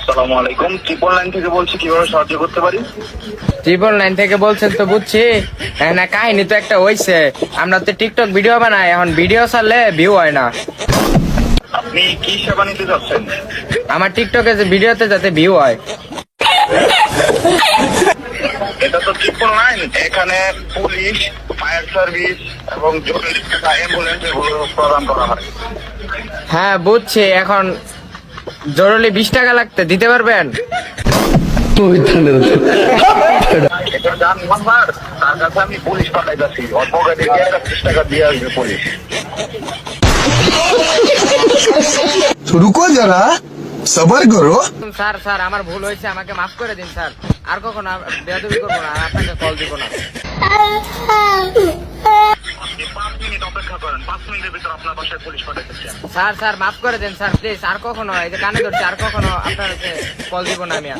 আসসালামু আলাইকুম, 999 থেকে বলছি, কিভাবে সাহায্য করতে পারি? 999 থেকে বলছেন তো বুঝছি। না কাহিনী তো একটা হইছে, আমরা তো টিকটক ভিডিও বানাই, এখন ভিডিও ছাড়লে ভিউ হয় না। আপনি কি সেবা নিতে চাচ্ছেন? আমার টিকটকে যে ভিডিওতে যাতে ভিউ হয়। এটা তো 999, এখানে পুলিশ, ফায়ার সার্ভিস এবং জরুরি সেবা, অ্যাম্বুলেন্স এগুলো প্রদান করা হয়। হ্যাঁ বুঝছি, এখন জরুরি 20 টাকা লাগতে দিতে পারবেন? এটা যান নাম্বার, তার কাছে আমি পুলিশ পাঠাইতেছি, অল্প গাড়ি দিয়ে 20 টাকা দিয়ে আসবে পুলিশ। तो रुको जरा सबर करो। স্যার স্যার আমার ভুল হয়েছে, আমাকে মাফ করে দিন স্যার। আর কখনো বেয়াদবি করবো না, আর আপনাকে কল দিব না। আপনি 5 মিনিট অপেক্ষা করেন, 5 মিনিটের ভিতর আপনার বাসায় পুলিশ পাঠাইতেছি। স্যার স্যার মাফ করে দেন স্যার, প্লিজ। আর কখনো এই যে কানে ধরছি, আর কখনো আপনার কল দিব না আমি আর।